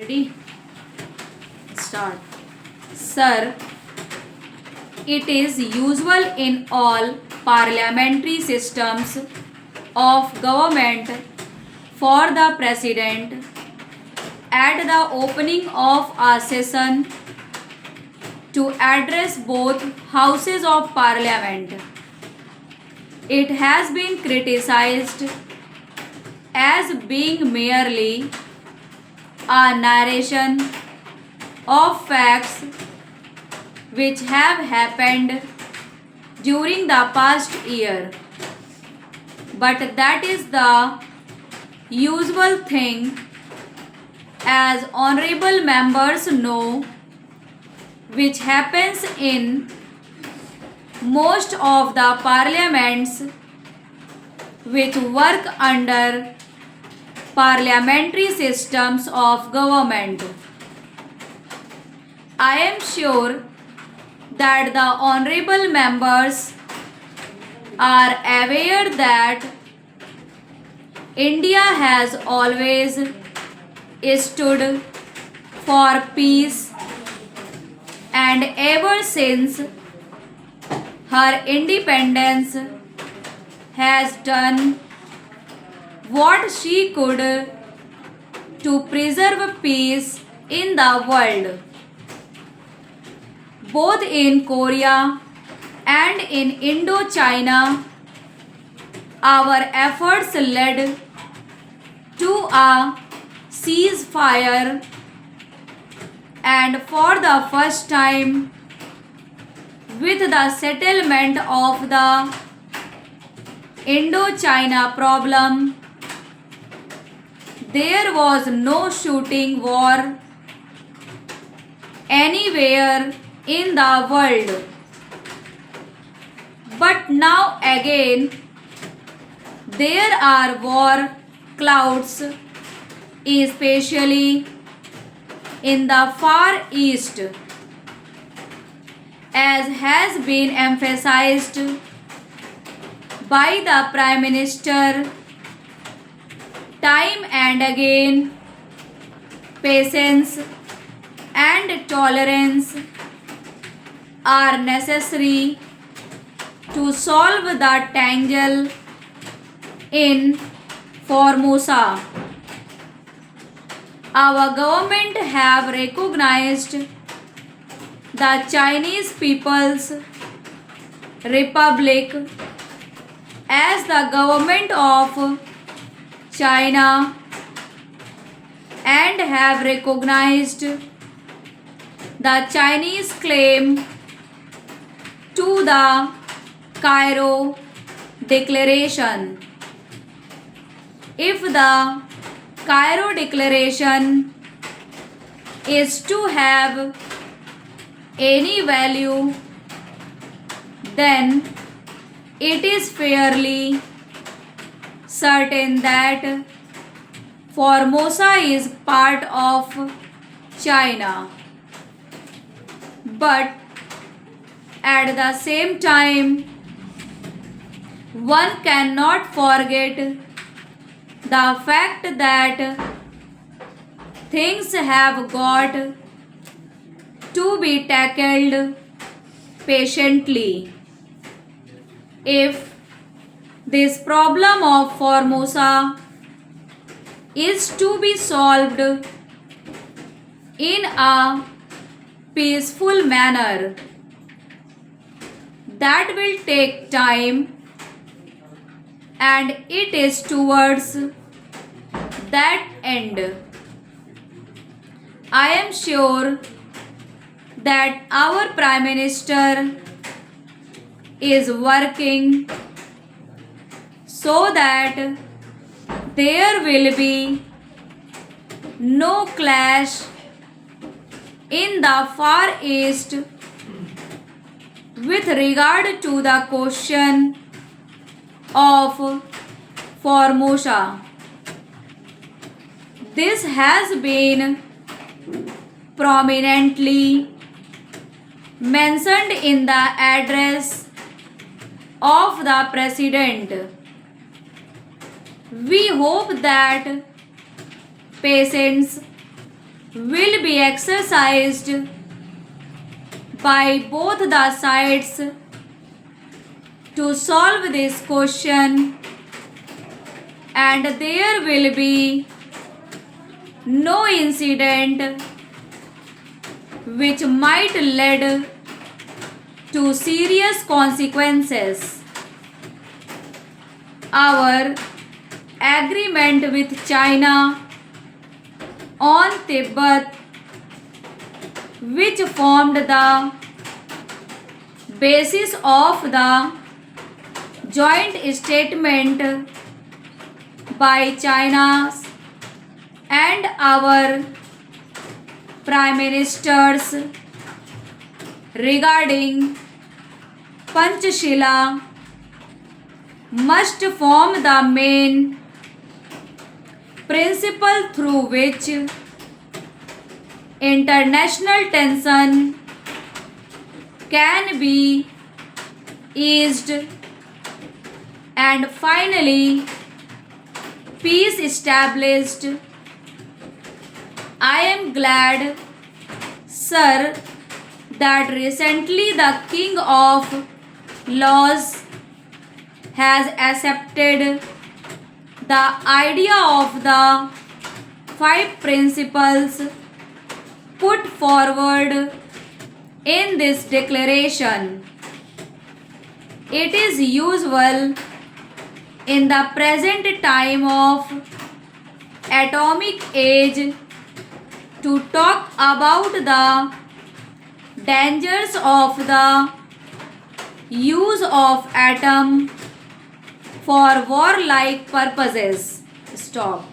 Ready? Start. Sir, it is usual in all parliamentary systems of government for the President at the opening of a session to address both houses of parliament. It has been criticized as being merely a narration of facts which have happened during the past year. But that is the usual thing, as honorable members know, which happens in most of the parliaments which work under parliamentary systems of government. I am sure that the honorable members are aware that India has always stood for peace, and ever since her independence has done what she could to preserve peace in the world. Both in Korea and in Indochina, our efforts led to a ceasefire, and for the first time, with the settlement of the Indochina problem, there was no shooting war anywhere in the world. But now again, there are war clouds, especially in the Far East, as has been emphasized by the Prime Minister time and again. Patience and tolerance are necessary to solve the tangle in Formosa. Our government have recognized the Chinese People's Republic as the government of China and have recognized the Chinese claim to the Cairo Declaration. If the Cairo Declaration is to have any value, then it is fairly certain that Formosa is part of China. But at the same time, one cannot forget the fact that things have got to be tackled patiently. If this problem of Formosa is to be solved in a peaceful manner, that will take time, and it is towards that end. I am sure that our Prime Minister is working so that there will be no clash in the Far East with regard to the question of Formosa. This has been prominently mentioned in the address of the President. We hope that patience will be exercised by both the sides to solve this question, and there will be no incident which might lead to serious consequences. Our agreement with China on Tibet, which formed the basis of the joint statement by China and our prime ministers regarding Panchshila, must form the main principle through which international tension can be eased and finally peace established. I am glad, sir, that recently the King of Laws has accepted the idea of the 5 principles put forward in this declaration. It is usual in the present time of atomic age to talk about the dangers of the use of atom for warlike purposes. Stop.